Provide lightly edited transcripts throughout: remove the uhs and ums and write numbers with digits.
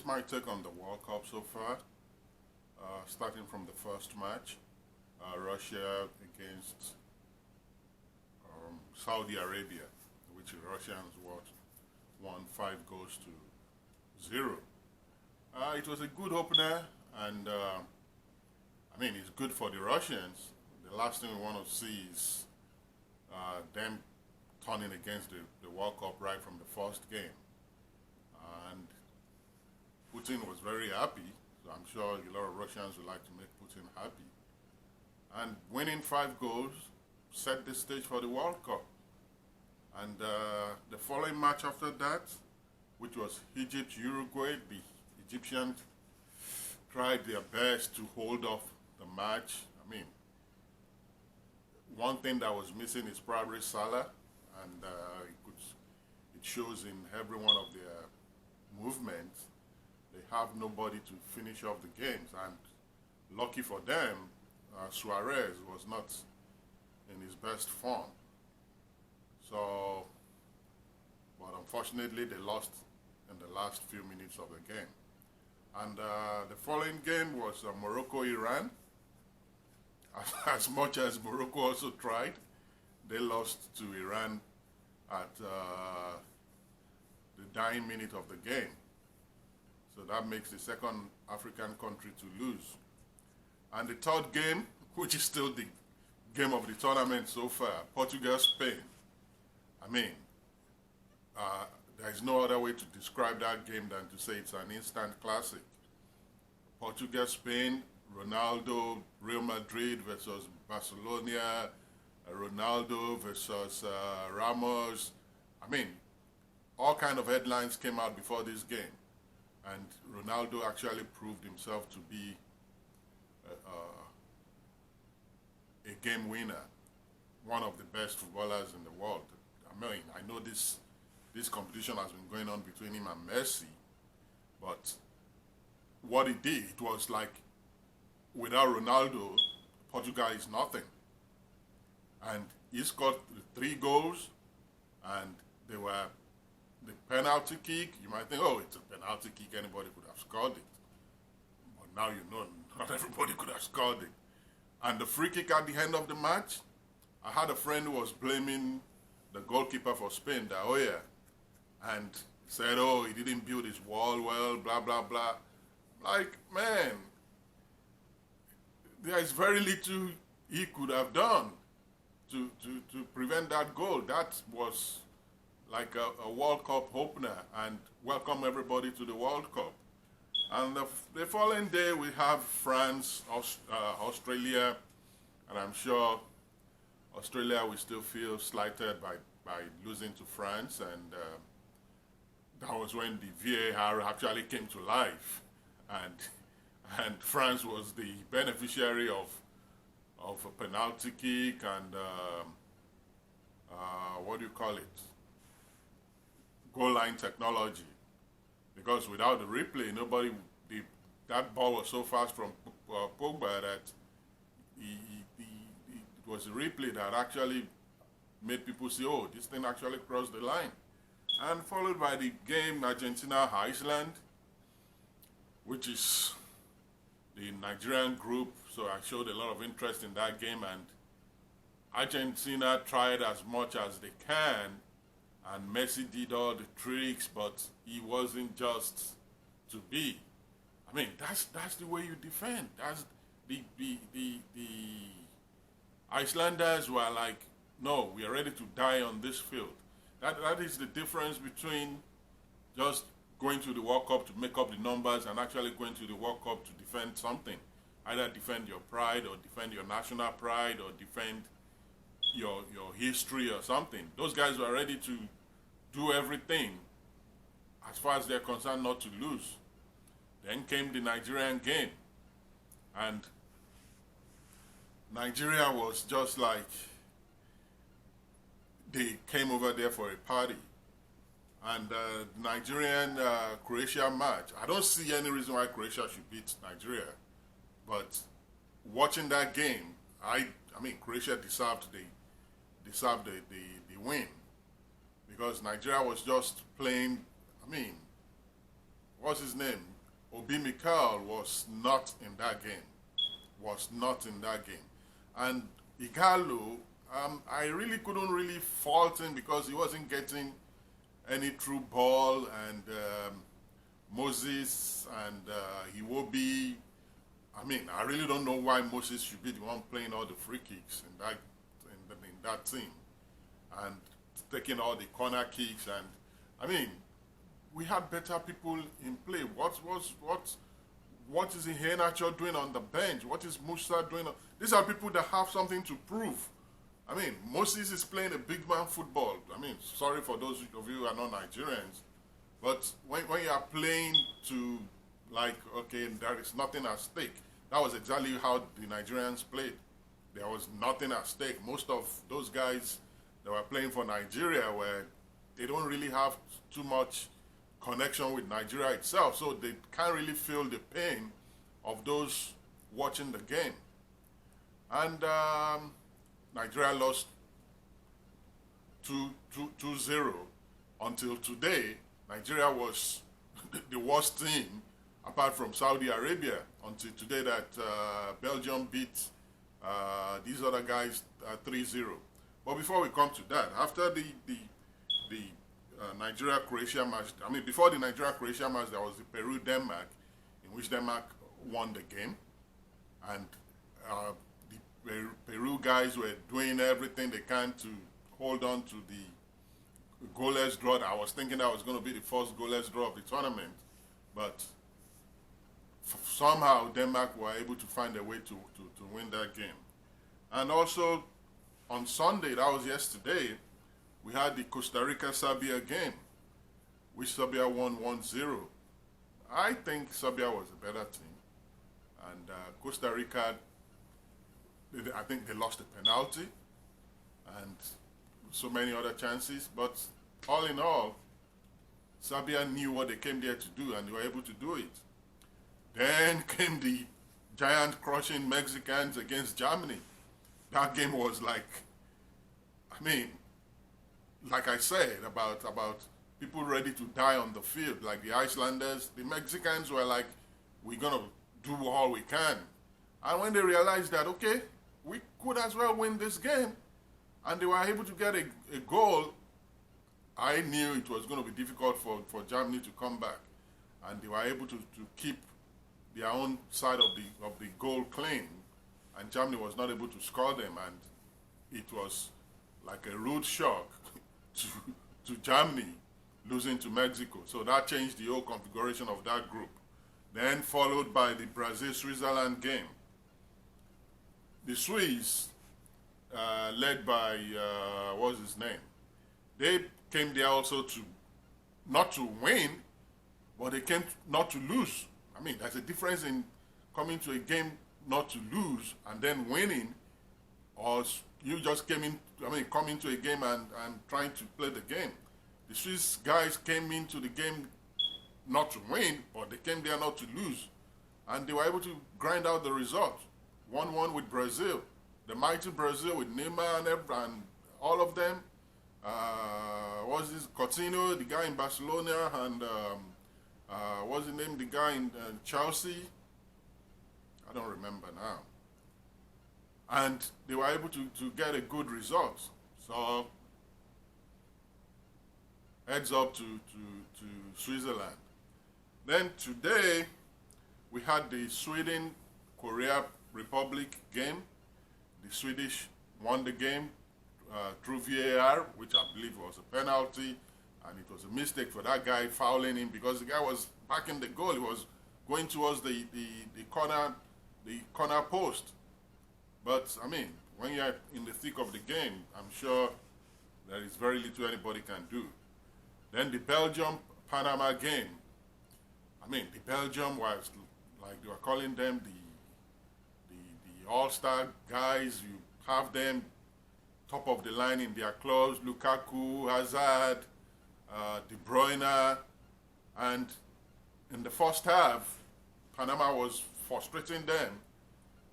my take on the World Cup so far. Starting from the first match, Russia against Saudi Arabia, which the Russians won 5 goals to 0. It was a good opener, and it's good for the Russians. The last thing we want to see is them turning against the World Cup right from the first game. And Putin was very happy, so I'm sure a lot of Russians would like to make Putin happy. And winning 5 goals set the stage for the World Cup. And the following match after that, which was Egypt-Uruguay, the Egyptians tried their best to hold off the match. One thing that was missing is probably Salah, and it shows in every one of their movements. They have nobody to finish off the games, and lucky for them, Suarez was not in his best form. So, but unfortunately, they lost in the last few minutes of the game. And the following game was Morocco-Iran. As much as Morocco also tried, they lost to Iran at the dying minute of the game. So that makes the second African country to lose. And the third game, which is still the game of the tournament so far, Portugal-Spain. There is no other way to describe that game than to say it's an instant classic. Portugal-Spain, Ronaldo, Real Madrid versus Barcelona, Ronaldo versus Ramos. All kind of headlines came out before this game. And Ronaldo actually proved himself to be a game winner, one of the best footballers in the world. I know this competition has been going on between him and Messi, but what he did, it was like, without Ronaldo, Portugal is nothing. And he scored 3 goals, and they were the penalty kick. You might think, oh, it's a penalty kick, anybody could have scored it. But now you know, not everybody could have scored it. And the free kick at the end of the match, I had a friend who was blaming the goalkeeper for Spain, that, oh yeah, and said, oh, he didn't build his wall well, blah, blah, blah. Like, man, there is very little he could have done to prevent that goal. That was like a World Cup opener, and welcome everybody to the World Cup. And the following day we have France, Australia, and I'm sure Australia will still feel slighted by losing to France, and that was when the VAR actually came to life, and France was the beneficiary of a penalty kick and goal line technology, because without the replay, that ball was so fast from Pogba that it was a replay that actually made people say, oh, this thing actually crossed the line. And followed by the game Argentina-Iceland, which is the Nigerian group, so I showed a lot of interest in that game, and Argentina tried as much as they can, and Messi did all the tricks, but he wasn't just to be. That's the way you defend. That's the Icelanders were like, no, we are ready to die on this field. That is the difference between just going to the World Cup to make up the numbers and actually going to the World Cup to defend something. Either defend your pride, or defend your national pride, or defend your history or something. Those guys were ready to do everything as far as they're concerned not to lose. Then came the Nigerian game, and Nigeria was just like, they came over there for a party. And the Nigerian-Croatia match, I don't see any reason why Croatia should beat Nigeria. But watching that game, Croatia deserved the win, because Nigeria was just playing. What's his name? Obi Mikel was not in that game. Was not in that game. And Igalo, I really couldn't really fault him because he wasn't getting any true ball, and Moses and Iwobi. I mean, I really don't know why Moses should be the one playing all the free kicks in that team, and taking all the corner kicks. And I mean, we had better people in play. What is Iheanacho doing on the bench? What is Musa doing? These are people that have something to prove. I mean, Moses is playing a big man football. I mean, sorry for those of you who are not Nigerians, but when you are playing to, like, okay, there is nothing at stake. That was exactly how the Nigerians played. There was nothing at stake. Most of those guys that were playing for Nigeria they don't really have too much connection with Nigeria itself, so they can't really feel the pain of those watching the game. And Nigeria lost 2-0 until today. Nigeria was the worst team apart from Saudi Arabia until today that Belgium beat these other guys 3-0. But before we come to that, after the Nigeria-Croatia match, I mean, before the Nigeria-Croatia match, there was the Peru-Denmark, in which Denmark won the game. And the Peru guys were doing everything they can to hold on to the goalless draw. I was thinking that was going to be the first goalless draw of the tournament. But somehow Denmark were able to find a way to win that game. And also on Sunday, that was yesterday, we had the Costa Rica-Serbia game, which Serbia won 1-0. I think Serbia was a better team. And Costa Rica, I think they lost a penalty and so many other chances. But all in all, Serbia knew what they came there to do, and they were able to do it. Then came the giant crushing Mexicans against Germany. That game was like, I mean, like I said, about people ready to die on the field, like the Icelanders. The Mexicans were like, we're going to do all we can. And when they realized that, okay, we could as well win this game, and they were able to get a goal, I knew it was going to be difficult for Germany to come back. And they were able to keep their own side of the goal clean, and Germany was not able to score them, and it was like a rude shock to Germany losing to Mexico. So that changed the whole configuration of that group. Then followed by the Brazil-Switzerland game. The Swiss, led by, what's his name? They came there also not to win, but they came not to lose. I mean, there's a difference in coming to a game not to lose and then winning, or you just come into a game and trying to play the game. The Swiss guys came into the game not to win, but they came there not to lose. And they were able to grind out the result. 1-1 with Brazil. The mighty Brazil with Neymar and all of them. What's this? Coutinho, the guy in Barcelona, and what's his name? The guy in Chelsea. I don't remember now. And they were able to get a good result. So heads up to Switzerland. Then today we had the Sweden-Korea Republic game. The Swedish won the game through VAR, which I believe was a penalty, and it was a mistake for that guy fouling him because the guy was back in the goal. He was going towards the corner post. But I mean, when you're in the thick of the game, I'm sure there is very little anybody can do. Then the Belgium-Panama game. I mean, the Belgium was like they were calling them the all-star guys. You have them top of the line in their clubs: Lukaku, Hazard, De Bruyne, and in the first half, Panama was frustrating them.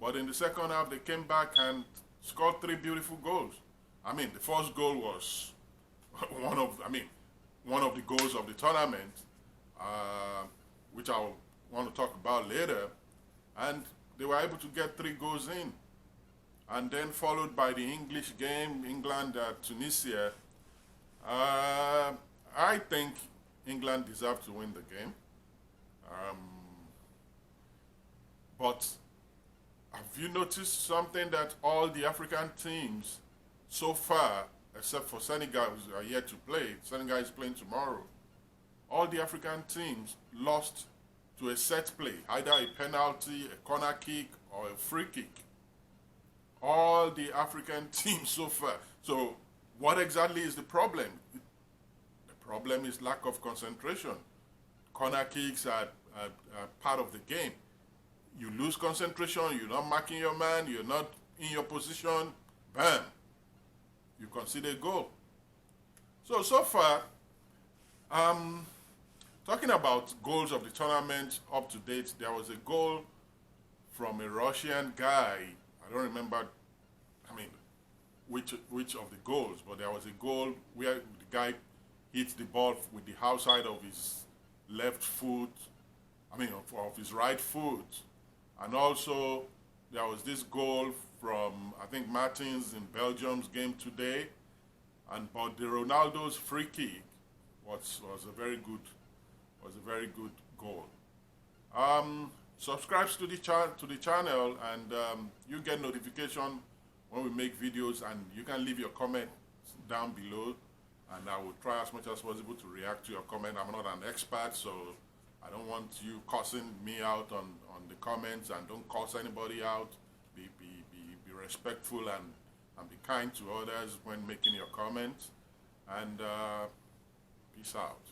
But in the second half, they came back and scored 3 beautiful goals. I mean, the first goal was one of the goals of the tournament, which I want to talk about later. And they were able to get 3 goals in. And then followed by the English game, England, Tunisia. I think England deserved to win the game. But have you noticed something, that all the African teams so far, except for Senegal, who are yet to play, Senegal is playing tomorrow, all the African teams lost to a set play, either a penalty, a corner kick, or a free kick. All the African teams so far. So what exactly is the problem? The problem is lack of concentration. Corner kicks are part of the game. You lose concentration, you're not marking your man, you're not in your position, bam, you concede a goal. So far, talking about goals of the tournament up to date, there was a goal from a Russian guy. I don't remember, which of the goals, but there was a goal where the guy hit the ball with the outside of his left foot, of his right foot. And also, there was this goal from, I think, Martins in Belgium's game today. But the Ronaldo's free kick was a very good goal. Subscribe to the channel, and you get notification when we make videos, and you can leave your comment down below, and I will try as much as possible to react to your comment. I'm not an expert, so I don't want you cussing me out on the comments, and don't cuss anybody out. Be respectful and be kind to others when making your comments, and peace out.